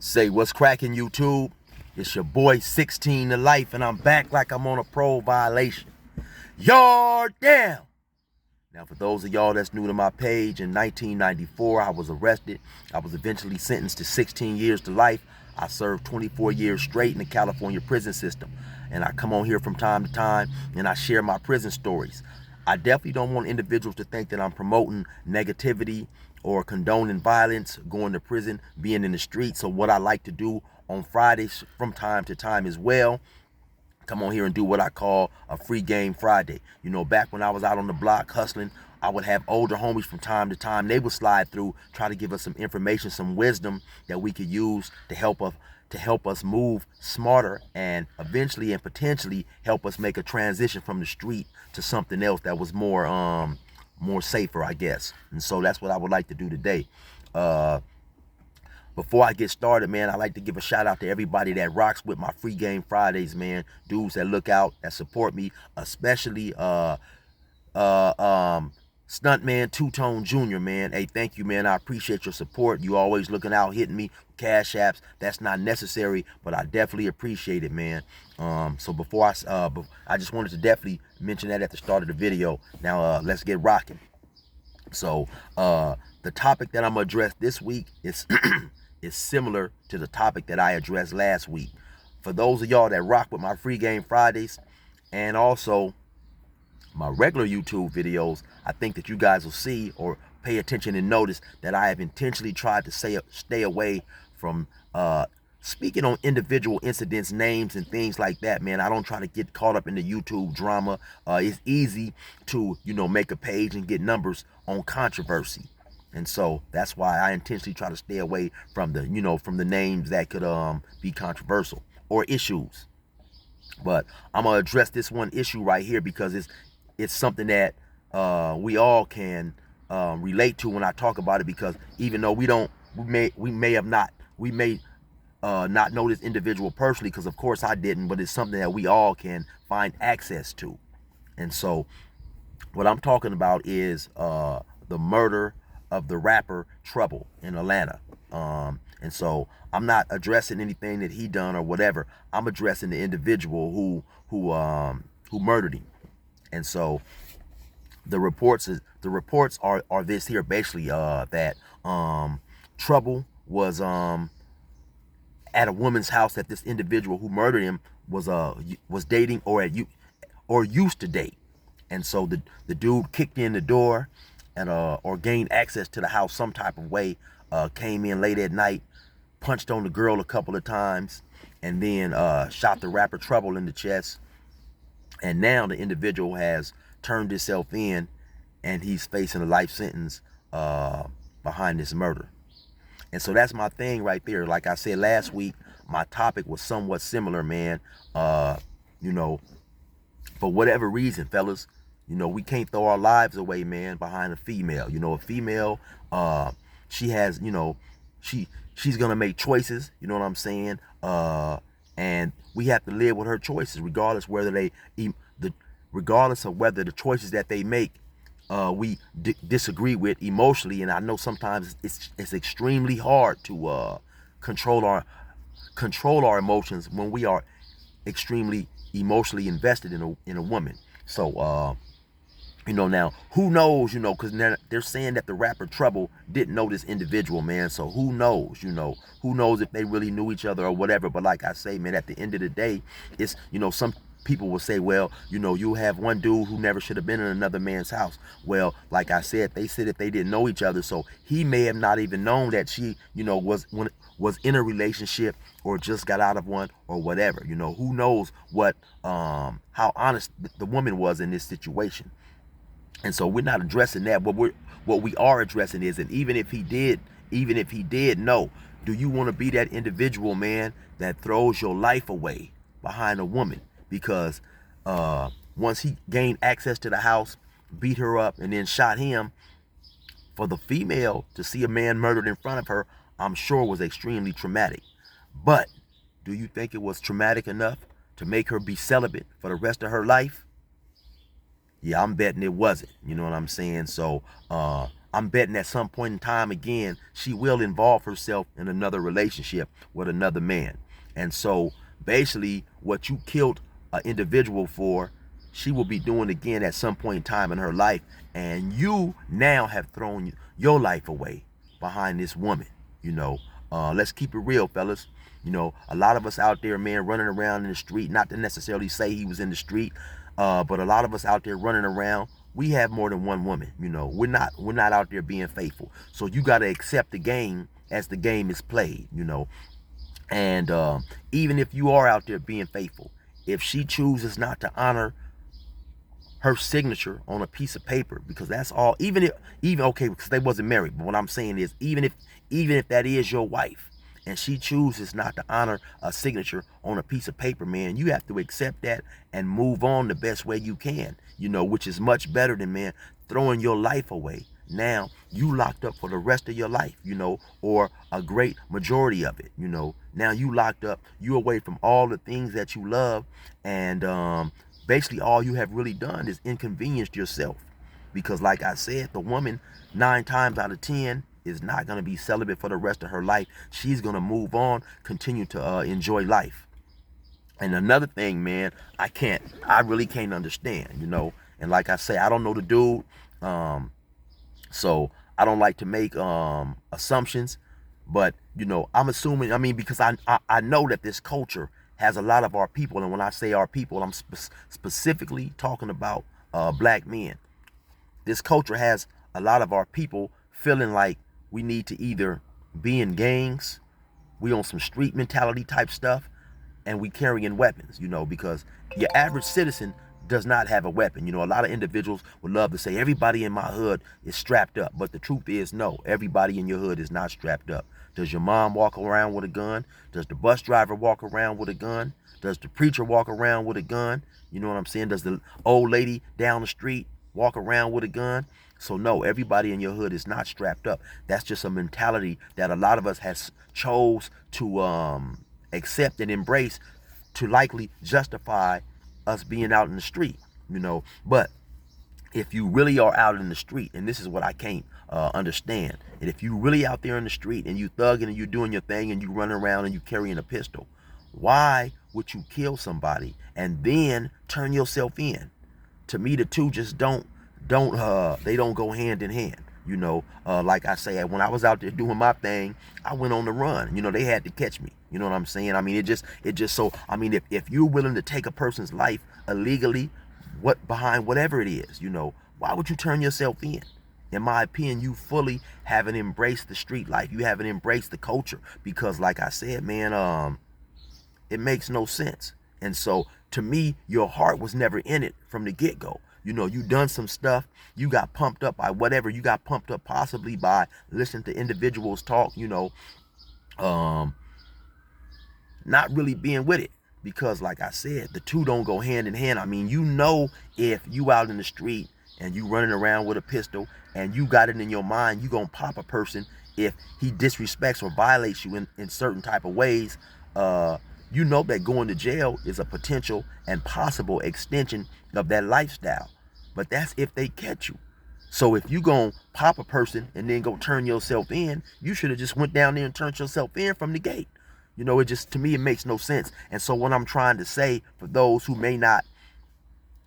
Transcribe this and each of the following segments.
Say what's cracking, YouTube? It's your boy 16 to life, and I'm back like I'm on a parole violation. Yard down! Now, for those of y'all that's new to my page, in 1994, I was arrested. I was eventually sentenced to 16 years to life. I served 24 years straight in the California prison system. And I come on here from time to time, and I share my prison stories. I definitely don't want individuals to think that I'm promoting negativity or condoning violence, going to prison, being in the streets. So what I like to do on Fridays from time to time as well, come on here and do what I call a free game Friday. You know, back when I was out on the block hustling, I would have older homies from time to time. They would slide through, try to give us some information, some wisdom that we could use to help us move smarter and eventually and potentially help us make a transition from the street to something else that was more safer, I guess. And so that's what I would like to do today. Before I get started, man, I like to give a shout out to everybody that rocks with my free game Fridays, man. Dudes that look out, that support me, especially Stuntman Two-Tone Jr., man. Hey, thank you, man. I appreciate your support. You always looking out, hitting me, cash apps. That's not necessary, but I definitely appreciate it, man. So before I just wanted to definitely mention that at the start of the video. Now, let's get rocking. So, the topic that I'm gonna address this week is is similar to the topic that I addressed last week. For those of y'all that rock with my free game Fridays and also my regular YouTube videos, I think that you guys will see or pay attention and notice that I have intentionally tried to stay away from speaking on individual incidents, names, and things like that, man. I don't try to get caught up in the YouTube drama. It's easy to, make a page and get numbers on controversy. And so that's why I intentionally try to stay away from the names that could be controversial or issues. But I'm gonna address this one issue right here because it's something that we all can relate to when I talk about it. Because even though we may not know this individual personally, because of course I didn't, but it's something that we all can find access to. And so what I'm talking about is the murder of the rapper Trouble in Atlanta. And so I'm not addressing anything that he done or whatever. I'm addressing the individual who murdered him. And so the reports are this here, basically that Trouble was at a woman's house that this individual who murdered him was dating or used to date. And so the dude kicked in the door and or gained access to the house some type of way, came in late at night, punched on the girl a couple of times, and then shot the rapper Trouble in the chest. And now the individual has turned himself in, and he's facing a life sentence behind this murder. And so that's my thing right there. Like I said last week, my topic was somewhat similar, man. For whatever reason, fellas, we can't throw our lives away, man, behind a female. A female, she has, she's gonna make choices, you know what I'm saying? And we have to live with her choices, regardless of whether the choices that they make we disagree with emotionally. And I know sometimes it's extremely hard to control our emotions when we are extremely emotionally invested in a woman. So now who knows, because they're saying that the rapper Trouble didn't know this individual, man. So who knows, who knows if they really knew each other or whatever. But like I say, man, at the end of the day, it's, some people will say, well, you have one dude who never should have been in another man's house. Well, like I said, they said that they didn't know each other, so he may have not even known that she, was in a relationship or just got out of one or whatever. Who knows how honest the woman was in this situation. And so we're not addressing that. What we are addressing is, and even if he did know, do you want to be that individual, man, that throws your life away behind a woman? Because once he gained access to the house, beat her up, and then shot him, for the female to see a man murdered in front of her, I'm sure was extremely traumatic. But do you think it was traumatic enough to make her be celibate for the rest of her life? Yeah, I'm betting it wasn't. You know what I'm saying? So I'm betting at some point in time again, she will involve herself in another relationship with another man. And so basically what you killed an individual for, she will be doing again at some point in time in her life. And you now have thrown your life away behind this woman. Let's keep it real, fellas. A lot of us out there, man, running around in the street, not to necessarily say he was in the street, but a lot of us out there running around, we have more than one woman. We're not out there being faithful. So you got to accept the game as the game is played. And even if you are out there being faithful, if she chooses not to honor her signature on a piece of paper, because that's all, even okay, because they wasn't married, but what I'm saying is, even if that is your wife and she chooses not to honor a signature on a piece of paper, man, you have to accept that and move on the best way you can, which is much better than, man, throwing your life away. Now you locked up for the rest of your life, or a great majority of it. Now you locked up, you away from all the things that you love, and basically all you have really done is inconvenienced yourself. Because like I said, the woman 9 times out of 10 is not going to be celibate for the rest of her life. She's going to move on, continue to enjoy life. And another thing, man, I really can't understand, and like I say, I don't know the dude, so I don't like to make assumptions, but I'm assuming, because I know that this culture has a lot of our people, and when I say our people, I'm specifically talking about black men. This culture has a lot of our people feeling like we need to either be in gangs, we on some street mentality type stuff, and we carrying weapons, because your average citizen does not have a weapon. A lot of individuals would love to say everybody in my hood is strapped up, but the truth is, no, everybody in your hood is not strapped up. Does your mom walk around with a gun? Does the bus driver walk around with a gun? Does the preacher walk around with a gun? You know what I'm saying? Does the old lady down the street walk around with a gun? So no, everybody in your hood is not strapped up. That's just a mentality that a lot of us has chose to accept and embrace, to likely justify us being out in the street. But if you really are out in the street, and this is what I can't understand, and if you really out there in the street and you thugging and you doing your thing and you running around and you carrying a pistol, why would you kill somebody and then turn yourself in? To me, the two just don't go hand in hand. Like I say, when I was out there doing my thing, I went on the run. They had to catch me. You know what I'm saying? It just so, if you're willing to take a person's life illegally, behind whatever it is, why would you turn yourself in? In my opinion, you fully haven't embraced the street life. You haven't embraced the culture, because like I said, man, it makes no sense. And so to me, your heart was never in it from the get-go. You done some stuff, you got pumped up by whatever, you got pumped up possibly by listening to individuals talk, not really being with it. Because like I said, the two don't go hand in hand. If you out in the street and you running around with a pistol and you got it in your mind, you gonna pop a person if he disrespects or violates you in certain type of ways. That going to jail is a potential and possible extension of that lifestyle. But that's if they catch you. So if you gonna pop a person and then go turn yourself in, you should have just went down there and turned yourself in from the gate. To me, it makes no sense. And so what I'm trying to say, for those who may not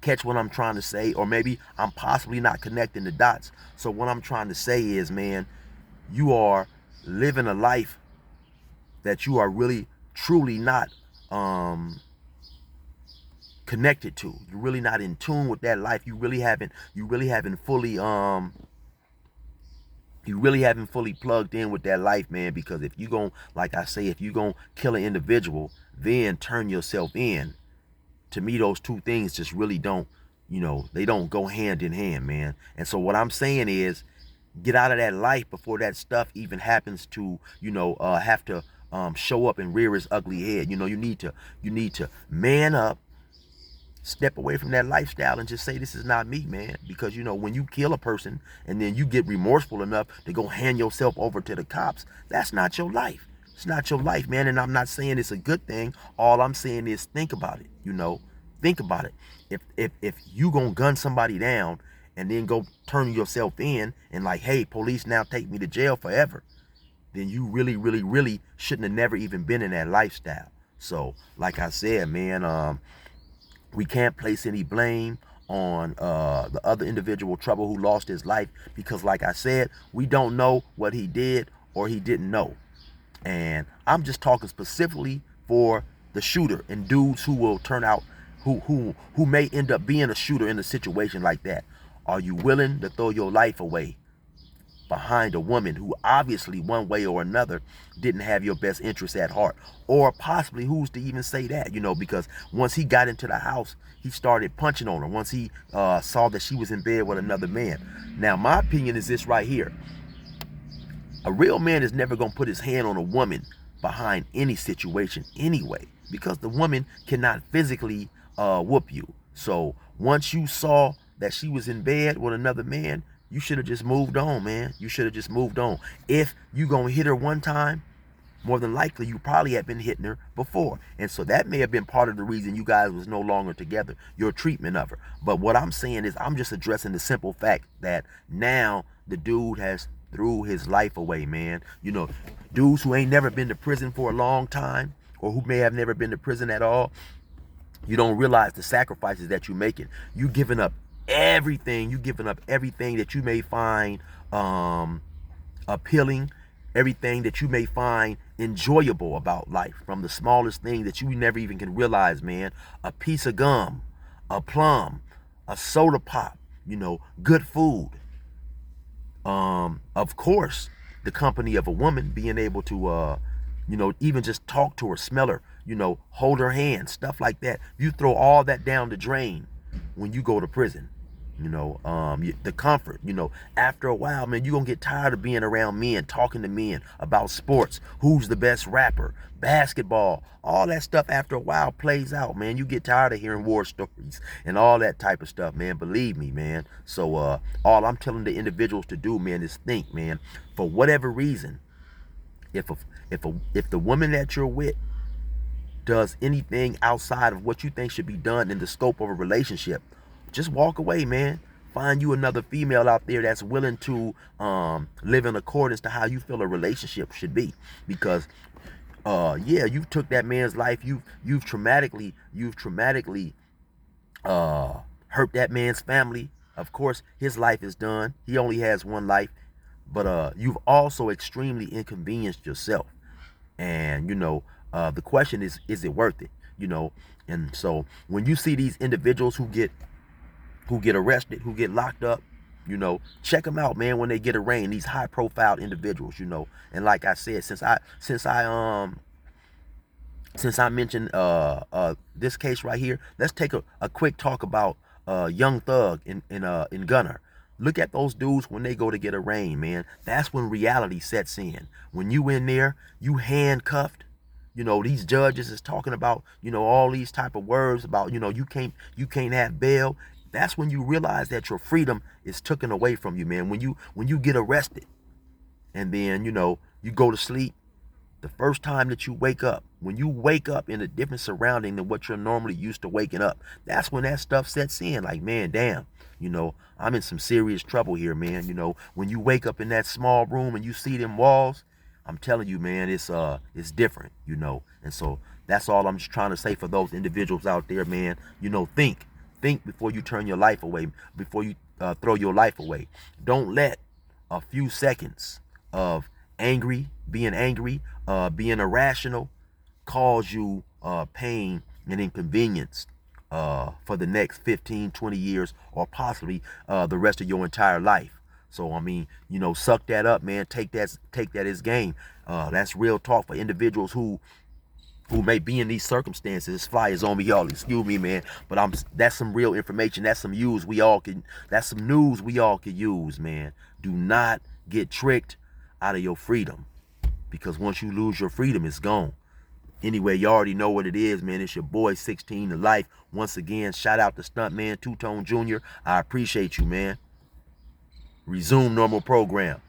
catch what I'm trying to say, or maybe I'm possibly not connecting the dots. So what I'm trying to say is, man, you are living a life that you are really, truly not connected to. You're really not in tune with that life. You really haven't fully plugged in with that life, man. Because if you gon', like I say, if you gon' kill an individual, then turn yourself in, to me, those two things just really don't, they don't go hand in hand, man. And so what I'm saying is, get out of that life before that stuff even happens to, have to show up and rear its ugly head. You need to man up, step away from that lifestyle and just say, this is not me, man. Because when you kill a person and then you get remorseful enough to go hand yourself over to the cops, that's not your life. It's not your life, man. And I'm not saying it's a good thing. All I'm saying is think about it. Think about it. If you gonna gun somebody down and then go turn yourself in and like, hey, police now take me to jail forever, then you really, really, really shouldn't have never even been in that lifestyle. So, like I said, man, we can't place any blame on the other individual trouble who lost his life because, like I said, we don't know what he did or he didn't know. And I'm just talking specifically for the shooter and dudes who will turn out, who may end up being a shooter in a situation like that. Are you willing to throw your life away behind a woman who obviously one way or another didn't have your best interests at heart? Or possibly, who's to even say that, because once he got into the house, he started punching on her once he saw that she was in bed with another man. Now, my opinion is this right here. A real man is never going to put his hand on a woman behind any situation anyway, because the woman cannot physically whoop you. So once you saw that she was in bed with another man, you should have just moved on, man. You should have just moved on. If you gonna hit her one time, more than likely you probably have been hitting her before. And so that may have been part of the reason you guys was no longer together, your treatment of her. But what I'm saying is, I'm just addressing the simple fact that now the dude has threw his life away, man. Dudes who ain't never been to prison for a long time, or who may have never been to prison at all, you don't realize the sacrifices that you're making. You giving up everything. You giving up everything that you may find appealing, everything that you may find enjoyable about life, from the smallest thing that you never even can realize, man. A piece of gum, a plum, a soda pop, good food. Of course, the company of a woman, being able to, even just talk to her, smell her, hold her hand, stuff like that. You throw all that down the drain when you go to prison. The comfort, after a while, man, you're going to get tired of being around men, talking to men about sports, who's the best rapper, basketball, all that stuff. After a while plays out, man. You get tired of hearing war stories and all that type of stuff, man. Believe me, man. So all I'm telling the individuals to do, man, is think, man. For whatever reason, if the woman that you're with does anything outside of what you think should be done in the scope of a relationship, just walk away, man. Find you another female out there that's willing to live in accordance to how you feel a relationship should be. Because yeah, you took that man's life. You've traumatically hurt that man's family. Of course, his life is done. He only has one life. But you've also extremely inconvenienced yourself. And the question is it worth it? And so when you see these individuals who get arrested, who get locked up, check them out, man, when they get arraigned. These high profile individuals, and like I said, since I mentioned this case right here, let's take a quick talk about Young Thug in Gunner. Look at those dudes when they go to get arraigned, man. That's when reality sets in. When you in there, you handcuffed. These judges is talking about, all these type of words about, you can't have bail. That's when you realize that your freedom is taken away from you, man. When you get arrested and then, you go to sleep, the first time that you wake up, when you wake up in a different surrounding than what you're normally used to waking up, that's when that stuff sets in. Like, man, damn, I'm in some serious trouble here, man. When you wake up in that small room and you see them walls, I'm telling you, man, it's different, And so that's all I'm just trying to say for those individuals out there, man. Think before you turn your life away, before you throw your life away. Don't let a few seconds of being angry, being irrational, cause you pain and inconvenience for the next 15, 20 years, or possibly the rest of your entire life. So, I mean, suck that up, man. Take that as game. That's real talk for individuals who may be in these circumstances. This fly is on me, y'all. Excuse me, man. But that's some real information. That's some news we all can use, man. Do not get tricked out of your freedom. Because once you lose your freedom, it's gone. Anyway, you already know what it is, man. It's your boy 16 to life. Once again, shout out to Stuntman Two Tone Jr. I appreciate you, man. Resume normal program.